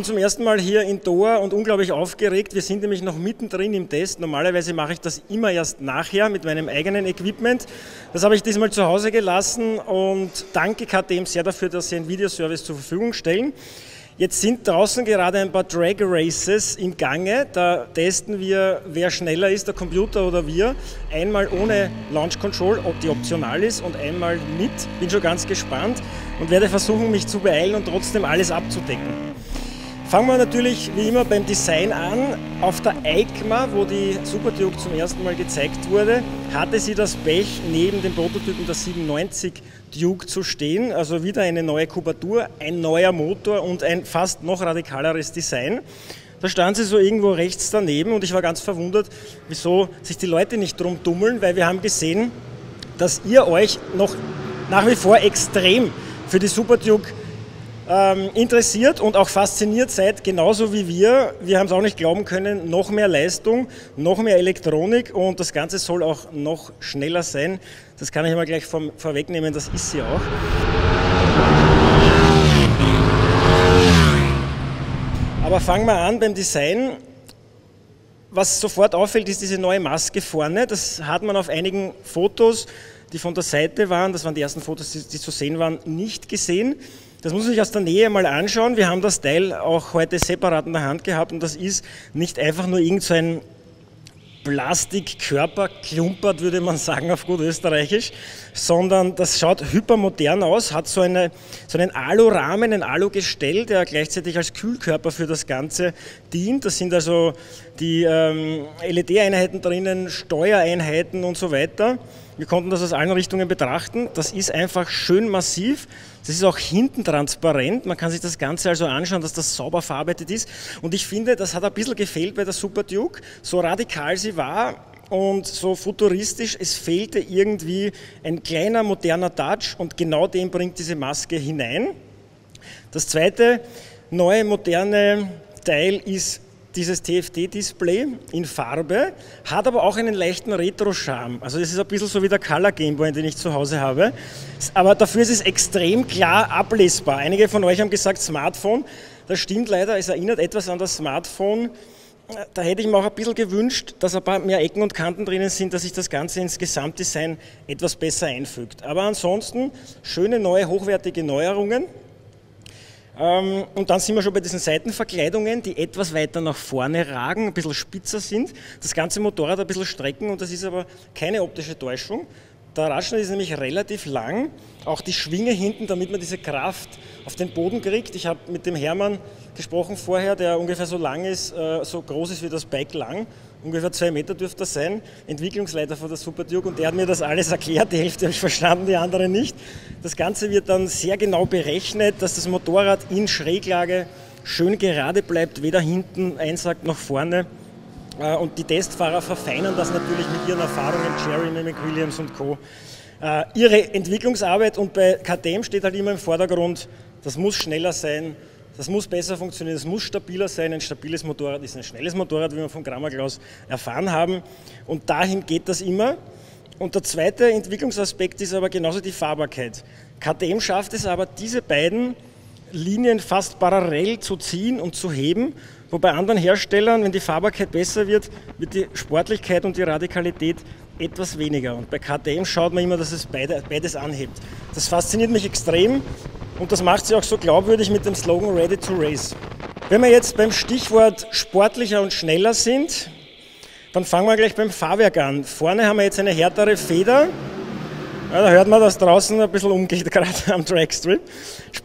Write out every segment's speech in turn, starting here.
zum ersten Mal hier in Doha und unglaublich aufgeregt. Wir sind nämlich noch mittendrin im Test. Normalerweise mache ich das immer erst nachher mit meinem eigenen Equipment. Das habe ich diesmal zu Hause gelassen und danke KTM sehr dafür, dass sie einen Videoservice zur Verfügung stellen. Jetzt sind draußen gerade ein paar Drag Races im Gange. Da testen wir, wer schneller ist, der Computer oder wir. Einmal ohne Launch Control, ob die optional ist, und einmal mit. Bin schon ganz gespannt und werde versuchen, mich zu beeilen und trotzdem alles abzudecken. Fangen wir natürlich wie immer beim Design an. Auf der EICMA, wo die Super Duke zum ersten Mal gezeigt wurde, hatte sie das Pech, neben dem Prototypen der 97 Duke zu stehen. Also wieder eine neue Kubatur, ein neuer Motor und ein fast noch radikaleres Design. Da stand sie so irgendwo rechts daneben und ich war ganz verwundert, wieso sich die Leute nicht drum tummeln, weil wir haben gesehen, dass ihr euch noch nach wie vor extrem für die Super Duke interessiert und auch fasziniert seid, genauso wie wir. Wir haben es auch nicht glauben können, noch mehr Leistung, noch mehr Elektronik und das Ganze soll auch noch schneller sein. Das kann ich mal gleich vorwegnehmen, das ist sie auch. Aber fangen wir an beim Design. Was sofort auffällt, ist diese neue Maske vorne. Das hat man auf einigen Fotos, die von der Seite waren, das waren die ersten Fotos, die zu sehen waren, nicht gesehen. Das muss man sich aus der Nähe mal anschauen. Wir haben das Teil auch heute separat in der Hand gehabt und das ist nicht einfach nur irgend so ein Plastikkörper, klumpert, würde man sagen auf gut österreichisch, sondern das schaut hypermodern aus, hat so einen Alurahmen, ein Alugestell, der gleichzeitig als Kühlkörper für das Ganze dient. Das sind also die LED-Einheiten drinnen, Steuereinheiten und so weiter. Wir konnten das aus allen Richtungen betrachten. Das ist einfach schön massiv. Das ist auch hinten transparent. Man kann sich das Ganze also anschauen, dass das sauber verarbeitet ist. Und ich finde, das hat ein bisschen gefehlt bei der Super Duke. So radikal sie war und so futuristisch, es fehlte irgendwie ein kleiner moderner Touch und genau den bringt diese Maske hinein. Das zweite neue moderne Teil ist dieses TFT-Display in Farbe, hat aber auch einen leichten Retro-Charme. Also das ist ein bisschen so wie der Color Gameboy, den ich zu Hause habe. Aber dafür ist es extrem klar ablesbar. Einige von euch haben gesagt Smartphone. Das stimmt leider, es erinnert etwas an das Smartphone. Da hätte ich mir auch ein bisschen gewünscht, dass ein paar mehr Ecken und Kanten drinnen sind, dass sich das Ganze ins Gesamtdesign etwas besser einfügt. Aber ansonsten schöne neue, hochwertige Neuerungen. Und dann sind wir schon bei diesen Seitenverkleidungen, die etwas weiter nach vorne ragen, ein bisschen spitzer sind. Das ganze Motorrad ein bisschen strecken und das ist aber keine optische Täuschung. Der Radstand ist nämlich relativ lang, auch die Schwinge hinten, damit man diese Kraft auf den Boden kriegt. Ich habe mit dem Hermann gesprochen vorher, der ungefähr so lang ist, so groß ist wie das Bike lang. Ungefähr 2 Meter dürfte er sein, Entwicklungsleiter von der Super Duke, und der hat mir das alles erklärt, die Hälfte habe ich verstanden, die andere nicht. Das Ganze wird dann sehr genau berechnet, dass das Motorrad in Schräglage schön gerade bleibt, weder hinten einsackt noch vorne. Und die Testfahrer verfeinern das natürlich mit ihren Erfahrungen, Jeremy, McWilliams und Co. Ihre Entwicklungsarbeit, und bei KTM steht halt immer im Vordergrund, das muss schneller sein, das muss besser funktionieren, es muss stabiler sein. Ein stabiles Motorrad ist ein schnelles Motorrad, wie wir von Grammer Klaus erfahren haben. Und dahin geht das immer. Und der zweite Entwicklungsaspekt ist aber genauso die Fahrbarkeit. KTM schafft es aber, diese beiden Linien fast parallel zu ziehen und zu heben, wo bei anderen Herstellern, wenn die Fahrbarkeit besser wird, wird die Sportlichkeit und die Radikalität etwas weniger. Und bei KTM schaut man immer, dass es beides anhebt. Das fasziniert mich extrem. Und das macht sie auch so glaubwürdig mit dem Slogan Ready to Race. Wenn wir jetzt beim Stichwort sportlicher und schneller sind, dann fangen wir gleich beim Fahrwerk an. Vorne haben wir jetzt eine härtere Feder. Ja, da hört man, dass draußen ein bisschen umgeht, gerade am Trackstrip.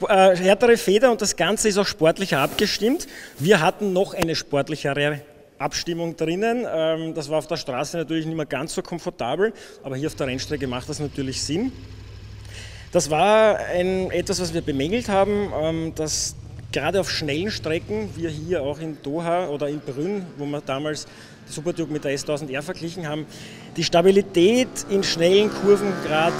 Härtere Feder, und das Ganze ist auch sportlicher abgestimmt. Wir hatten noch eine sportlichere Abstimmung drinnen. Das war auf der Straße natürlich nicht mehr ganz so komfortabel, aber hier auf der Rennstrecke macht das natürlich Sinn. Das war etwas, was wir bemängelt haben, dass gerade auf schnellen Strecken, wir hier auch in Doha oder in Brünn, wo wir damals die Super Duke mit der S1000R verglichen haben, die Stabilität in schnellen Kurven gerade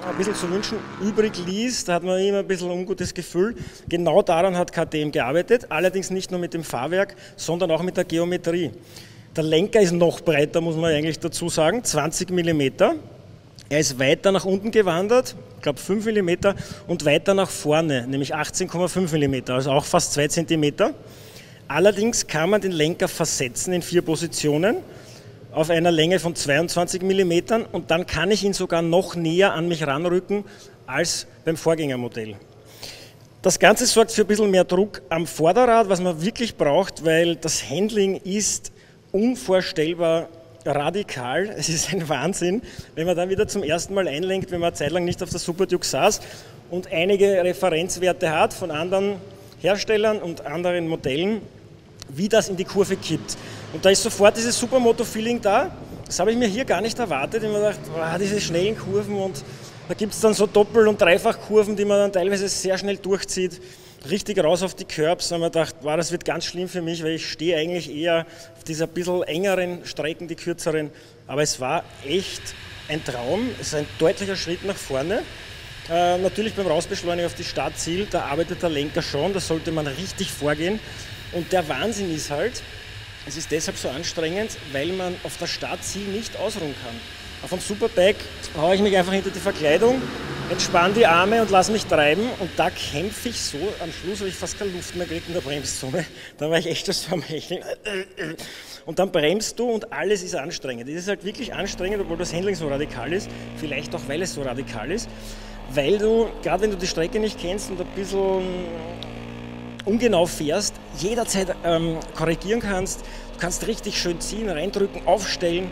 ein bisschen zu wünschen übrig ließ. Da hat man immer ein bisschen ein ungutes Gefühl. Genau daran hat KTM gearbeitet, allerdings nicht nur mit dem Fahrwerk, sondern auch mit der Geometrie. Der Lenker ist noch breiter, muss man eigentlich dazu sagen, 20 mm. Er ist weiter nach unten gewandert, ich glaube 5 mm und weiter nach vorne, nämlich 18,5 mm, also auch fast 2 cm. Allerdings kann man den Lenker versetzen in 4 Positionen auf einer Länge von 22 mm und dann kann ich ihn sogar noch näher an mich ranrücken als beim Vorgängermodell. Das Ganze sorgt für ein bisschen mehr Druck am Vorderrad, was man wirklich braucht, weil das Handling ist unvorstellbar radikal. Es ist ein Wahnsinn, wenn man dann wieder zum ersten Mal einlenkt, wenn man eine Zeit lang nicht auf der Super Duke saß und einige Referenzwerte hat von anderen Herstellern und anderen Modellen, wie das in die Kurve kippt. Und da ist sofort dieses Supermoto-Feeling da. Das habe ich mir hier gar nicht erwartet. Ich habe mir gedacht, wow, diese schnellen Kurven und da gibt es dann so Doppel- und Dreifachkurven, die man dann teilweise sehr schnell durchzieht, richtig raus auf die Curbs. Da habe ich mir gedacht, wow, das wird ganz schlimm für mich, weil ich stehe eigentlich eher auf dieser bisschen engeren Strecken, die kürzeren. Aber es war echt ein Traum. Es ist ein deutlicher Schritt nach vorne. Natürlich beim Rausbeschleunigen auf die Startziel, da arbeitet der Lenker schon, da sollte man richtig vorgehen. Und der Wahnsinn ist halt, es ist deshalb so anstrengend, weil man auf der Startziel nicht ausruhen kann. Auf dem Superbike haue ich mich einfach hinter die Verkleidung, entspanne die Arme und lasse mich treiben und da kämpfe ich so, am Schluss habe ich fast keine Luft mehr gekriegt in der Bremszone, da war ich echt so am Hecheln. Und dann bremst du und alles ist anstrengend. Es ist halt wirklich anstrengend, obwohl das Handling so radikal ist, vielleicht auch weil es so radikal ist, weil du, gerade wenn du die Strecke nicht kennst und ein bisschen ungenau fährst, jederzeit korrigieren kannst, du kannst richtig schön ziehen, reindrücken, aufstellen,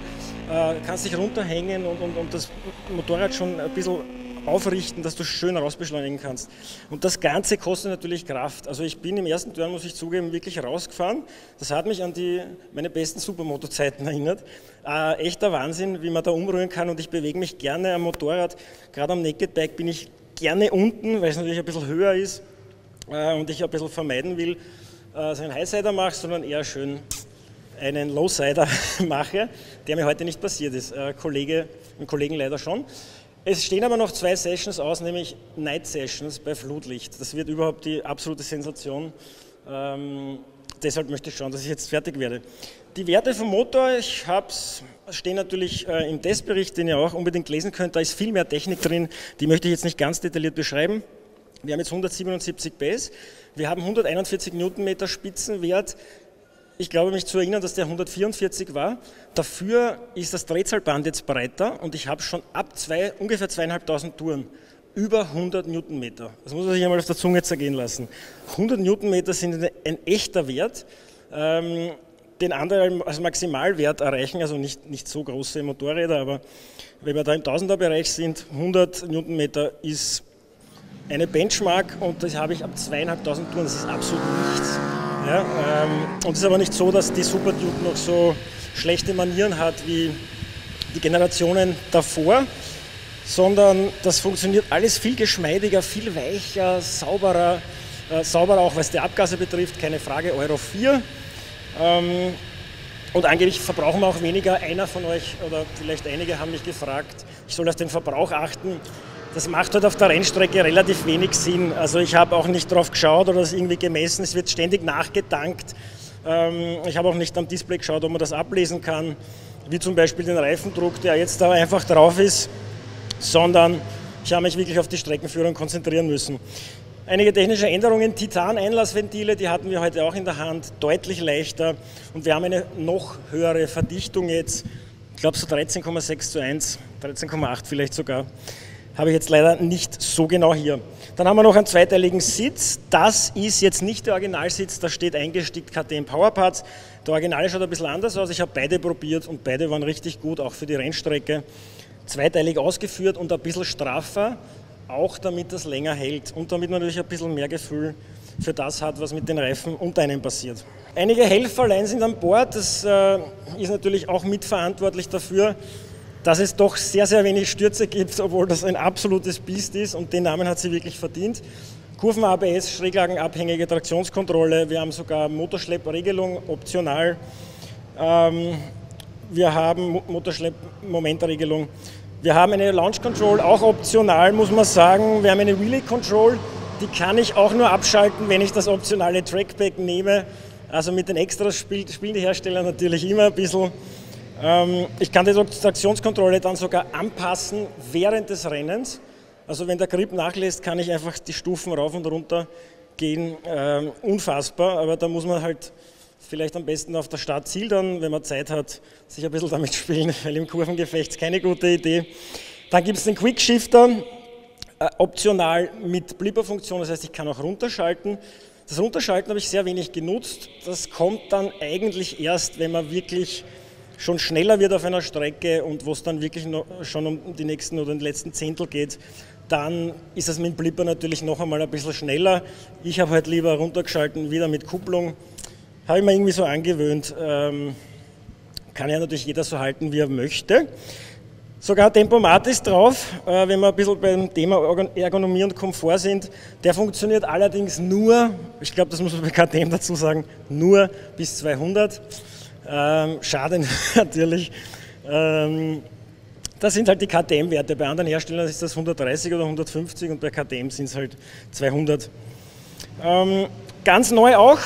kannst dich runterhängen und das Motorrad schon ein bisschen aufrichten, dass du schön rausbeschleunigen kannst. Und das Ganze kostet natürlich Kraft. Also ich bin im ersten Turn, muss ich zugeben, wirklich rausgefahren. Das hat mich an meine besten Supermoto-Zeiten erinnert. Echter Wahnsinn, wie man da umrühren kann und ich bewege mich gerne am Motorrad. Gerade am Naked Bike bin ich gerne unten, weil es natürlich ein bisschen höher ist und ich ein bisschen vermeiden will, dass ich einen Highsider mache, sondern eher schön einen Lowsider mache, der mir heute nicht passiert ist. Dem Kollegen leider schon. Es stehen aber noch 2 Sessions aus, nämlich Night Sessions bei Flutlicht. Das wird überhaupt die absolute Sensation. Deshalb möchte ich schauen, dass ich jetzt fertig werde. Die Werte vom Motor, stehen natürlich im Testbericht, den ihr auch unbedingt lesen könnt. Da ist viel mehr Technik drin, die möchte ich jetzt nicht ganz detailliert beschreiben. Wir haben jetzt 177 PS, wir haben 141 Newtonmeter Spitzenwert. Ich glaube mich zu erinnern, dass der 144 war. Dafür ist das Drehzahlband jetzt breiter und ich habe schon ab ungefähr 2.500 Touren über 100 Newtonmeter. Das muss man sich einmal auf der Zunge zergehen lassen. 100 Newtonmeter sind ein echter Wert, den andere als Maximalwert erreichen, also nicht so große Motorräder, aber wenn wir da im Tausenderbereich sind, 100 Newtonmeter ist eine Benchmark und das habe ich ab 2.500 Touren. Das ist absolut nichts. Ja, und es ist aber nicht so, dass die Super Duke noch so schlechte Manieren hat wie die Generationen davor, sondern das funktioniert alles viel geschmeidiger, viel weicher, sauberer auch was die Abgase betrifft, keine Frage, Euro 4. Und angeblich verbrauchen wir auch weniger. Einer von euch oder vielleicht einige haben mich gefragt, ich soll auf den Verbrauch achten. Das macht halt auf der Rennstrecke relativ wenig Sinn. Also ich habe auch nicht drauf geschaut oder das irgendwie gemessen. Es wird ständig nachgetankt. Ich habe auch nicht am Display geschaut, ob man das ablesen kann, wie zum Beispiel den Reifendruck, der jetzt da einfach drauf ist, sondern ich habe mich wirklich auf die Streckenführung konzentrieren müssen. Einige technische Änderungen, Titan-Einlassventile, die hatten wir heute auch in der Hand, deutlich leichter und wir haben eine noch höhere Verdichtung jetzt, ich glaube so 13,6:1, 13,8 vielleicht sogar. Habe ich jetzt leider nicht so genau hier. Dann haben wir noch einen zweiteiligen Sitz. Das ist jetzt nicht der Originalsitz, da steht eingestickt KTM Powerparts. Der Originale schaut ein bisschen anders aus. Ich habe beide probiert und beide waren richtig gut, auch für die Rennstrecke. Zweiteilig ausgeführt und ein bisschen straffer, auch damit das länger hält und damit man natürlich ein bisschen mehr Gefühl für das hat, was mit den Reifen unter einem passiert. Einige Helferlein sind an Bord. Das ist natürlich auch mitverantwortlich dafür, dass es doch sehr, sehr wenig Stürze gibt, obwohl das ein absolutes Biest ist und den Namen hat sie wirklich verdient. Kurven-ABS, schräglagenabhängige Traktionskontrolle, wir haben sogar Motorschleppregelung optional, wir haben Motorschlepp-Momentregelung, wir haben eine Launch Control, auch optional muss man sagen, wir haben eine Relay Control, die kann ich auch nur abschalten, wenn ich das optionale Trackback nehme, also mit den Extras spielen die Hersteller natürlich immer ein bisschen. Ich kann die Traktionskontrolle dann sogar anpassen während des Rennens. Also wenn der Grip nachlässt, kann ich einfach die Stufen rauf und runter gehen. Unfassbar, aber da muss man halt vielleicht am besten auf der Startziel dann, wenn man Zeit hat, sich ein bisschen damit spielen, weil im Kurvengefecht ist keine gute Idee. Dann gibt es den Quickshifter, optional mit Blipper-Funktion, das heißt, ich kann auch runterschalten. Das Runterschalten habe ich sehr wenig genutzt. Das kommt dann eigentlich erst, wenn man wirklich schon schneller wird auf einer Strecke und wo es dann wirklich schon um die nächsten oder den letzten Zehntel geht, dann ist es mit dem Blipper natürlich noch einmal ein bisschen schneller. Ich habe halt lieber runtergeschalten, wieder mit Kupplung. Habe ich mir irgendwie so angewöhnt. Kann ja natürlich jeder so halten, wie er möchte. Sogar Tempomat ist drauf, wenn wir ein bisschen beim Thema Ergonomie und Komfort sind. Der funktioniert allerdings nur, ich glaube, das muss man bei KTM dazu sagen, nur bis 200. Schade natürlich. Das sind halt die KTM-Werte. Bei anderen Herstellern ist das 130 oder 150 und bei KTM sind es halt 200. Ganz neu auch,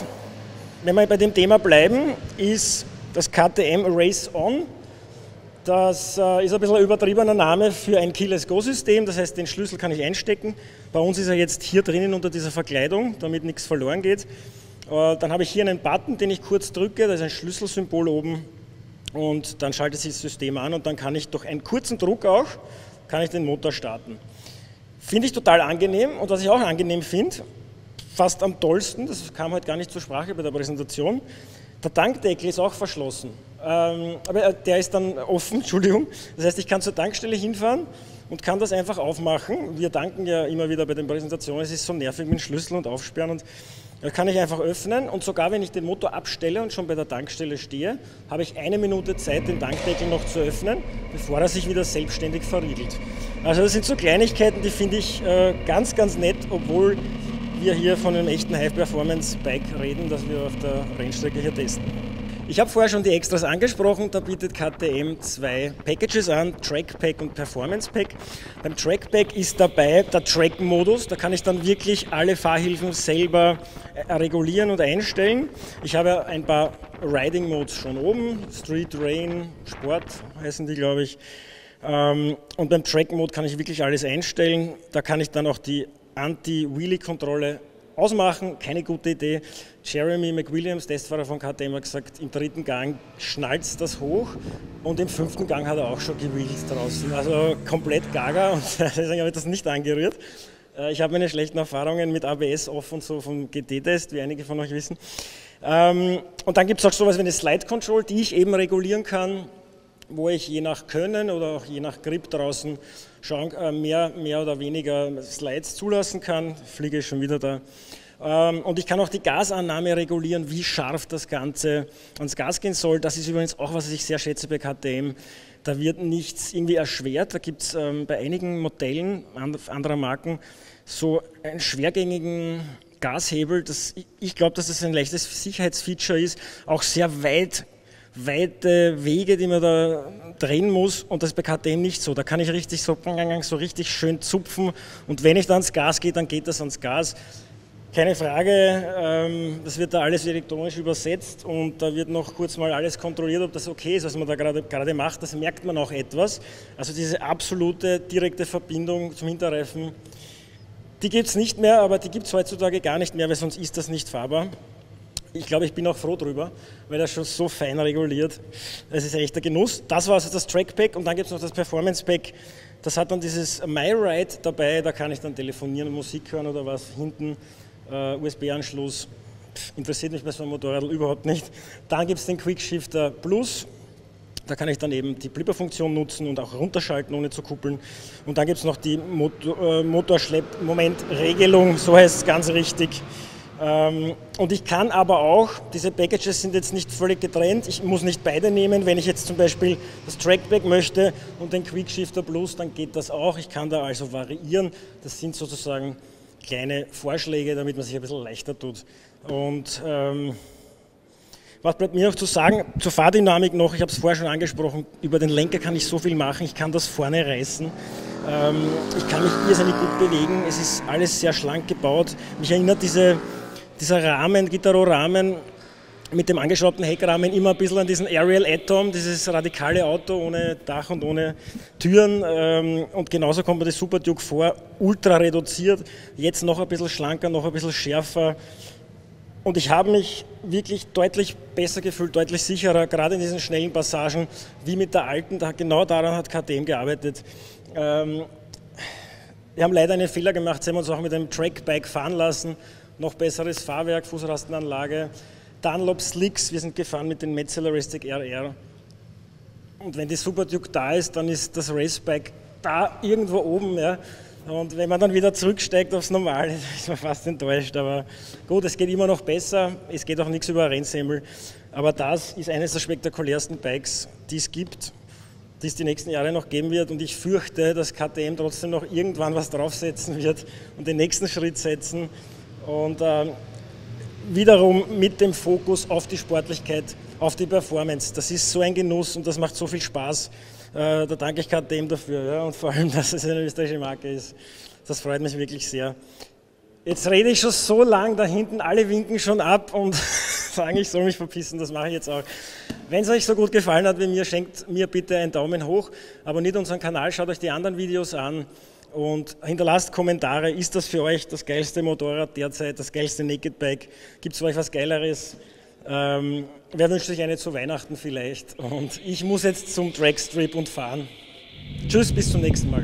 wenn wir bei dem Thema bleiben, ist das KTM Race On. Das ist ein bisschen ein übertriebener Name für ein Keyless-Go-System, das heißt, den Schlüssel kann ich einstecken. Bei uns ist er jetzt hier drinnen unter dieser Verkleidung, damit nichts verloren geht. Dann habe ich hier einen Button, den ich kurz drücke, da ist ein Schlüsselsymbol oben und dann schaltet sich das System an und dann kann ich durch einen kurzen Druck auch, kann ich den Motor starten. Finde ich total angenehm und was ich auch angenehm finde, fast am tollsten, das kam halt gar nicht zur Sprache bei der Präsentation, der Tankdeckel ist auch verschlossen, aber der ist dann offen, Entschuldigung, das heißt, ich kann zur Tankstelle hinfahren und kann das einfach aufmachen. Wir tanken ja immer wieder bei den Präsentationen, es ist so nervig mit dem Schlüssel und aufsperren und da kann ich einfach öffnen und sogar wenn ich den Motor abstelle und schon bei der Tankstelle stehe, habe ich 1 Minute Zeit, den Tankdeckel noch zu öffnen, bevor er sich wieder selbstständig verriegelt. Also das sind so Kleinigkeiten, die finde ich ganz, ganz nett, obwohl wir hier von einem echten High-Performance-Bike reden, das wir auf der Rennstrecke hier testen. Ich habe vorher schon die Extras angesprochen, da bietet KTM 2 Packages an, Track Pack und Performance Pack. Beim Track Pack ist dabei der Track-Modus, da kann ich dann wirklich alle Fahrhilfen selber regulieren und einstellen. Ich habe ein paar Riding-Modes schon oben, Street, Rain, Sport heißen die, glaube ich. Und beim Track-Mode kann ich wirklich alles einstellen, da kann ich dann auch die Anti-Wheelie-Kontrolle ausmachen, keine gute Idee. Jeremy McWilliams, Testfahrer von KTM, hat gesagt, im 3. Gang schnallt das hoch und im 5. Gang hat er auch schon gewheelt draußen. Also komplett gaga und deswegen habe ich das nicht angerührt. Ich habe meine schlechten Erfahrungen mit ABS off und so vom GT-Test, wie einige von euch wissen. Und dann gibt es auch sowas wie eine Slide Control, die ich eben regulieren kann, wo ich je nach Können oder auch je nach Grip draußen schon mehr oder weniger Slides zulassen kann. Fliege ich schon wieder da. Und ich kann auch die Gasannahme regulieren, wie scharf das Ganze ans Gas gehen soll. Das ist übrigens auch, was ich sehr schätze bei KTM. Da wird nichts irgendwie erschwert. Da gibt es bei einigen Modellen anderer Marken so einen schwergängigen Gashebel. Ich glaube, dass das ein leichtes Sicherheitsfeature ist, auch sehr weite Wege, die man da drehen muss, und das ist bei KTM nicht so. Da kann ich richtig so richtig schön zupfen und wenn ich dann ans Gas gehe, dann geht das ans Gas. Keine Frage, das wird da alles elektronisch übersetzt und da wird noch kurz mal alles kontrolliert, ob das okay ist, was man da gerade macht. Das merkt man auch etwas. Also diese absolute direkte Verbindung zum Hinterreifen, die gibt es nicht mehr, aber die gibt es heutzutage gar nicht mehr, weil sonst ist das nicht fahrbar. Ich glaube, ich bin auch froh drüber, weil das schon so fein reguliert. Das ist echt der Genuss. Das war also das Track Pack und dann gibt es noch das Performance Pack. Das hat dann dieses MyRide dabei, da kann ich dann telefonieren und Musik hören oder was. Hinten USB-Anschluss, interessiert mich bei so einem Motorrad überhaupt nicht. Dann gibt es den Quickshifter Plus. Da kann ich dann eben die Blipper-Funktion nutzen und auch runterschalten, ohne zu kuppeln. Und dann gibt es noch die Motorschlepp-Moment-Regelung, so heißt es ganz richtig. Und ich kann aber auch, diese Packages sind jetzt nicht völlig getrennt, ich muss nicht beide nehmen. Wenn ich jetzt zum Beispiel das Trackback möchte und den Quickshifter Plus, dann geht das auch. Ich kann da also variieren. Das sind sozusagen kleine Vorschläge, damit man sich ein bisschen leichter tut. Und was bleibt mir noch zu sagen? Zur Fahrdynamik noch, ich habe es vorher schon angesprochen, über den Lenker kann ich so viel machen, ich kann das vorne reißen. Ich kann mich irrsinnig gut bewegen, es ist alles sehr schlank gebaut. Mich erinnert dieser Rahmen, Gitarro-Rahmen mit dem angeschraubten Heckrahmen immer ein bisschen an diesen Ariel Atom, dieses radikale Auto ohne Dach und ohne Türen. Und genauso kommt mir das Super Duke vor, ultra reduziert, jetzt noch ein bisschen schlanker, noch ein bisschen schärfer. Und ich habe mich wirklich deutlich besser gefühlt, deutlich sicherer, gerade in diesen schnellen Passagen, wie mit der alten. Genau daran hat KTM gearbeitet. Wir haben leider einen Fehler gemacht, sie haben uns auch mit einem Trackbike fahren lassen, noch besseres Fahrwerk, Fußrastenanlage, Dunlop Slicks, wir sind gefahren mit den Metzeler-Restic RR. Und wenn die Super Duke da ist, dann ist das Racebike da irgendwo oben. Ja. Und wenn man dann wieder zurücksteigt aufs Normale, ist man fast enttäuscht. Aber gut, es geht immer noch besser, es geht auch nichts über ein Rennsemmel. Aber das ist eines der spektakulärsten Bikes, die es gibt, die es die nächsten Jahre noch geben wird. Und ich fürchte, dass KTM trotzdem noch irgendwann was draufsetzen wird und den nächsten Schritt setzen. Und wiederum mit dem Fokus auf die Sportlichkeit, auf die Performance. Das ist so ein Genuss und das macht so viel Spaß. Da danke ich KTM dafür, ja, und vor allem, dass es eine österreichische Marke ist. Das freut mich wirklich sehr. Jetzt rede ich schon so lang da hinten, alle winken schon ab und sagen, ich soll mich verpissen, das mache ich jetzt auch. Wenn es euch so gut gefallen hat wie mir, schenkt mir bitte einen Daumen hoch, abonniert unseren Kanal, schaut euch die anderen Videos an. Und hinterlasst Kommentare, ist das für euch das geilste Motorrad derzeit, das geilste Naked Bike? Gibt es für euch was Geileres? Wer wünscht sich eine zu Weihnachten vielleicht? Und ich muss jetzt zum Dragstrip und fahren. Tschüss, bis zum nächsten Mal.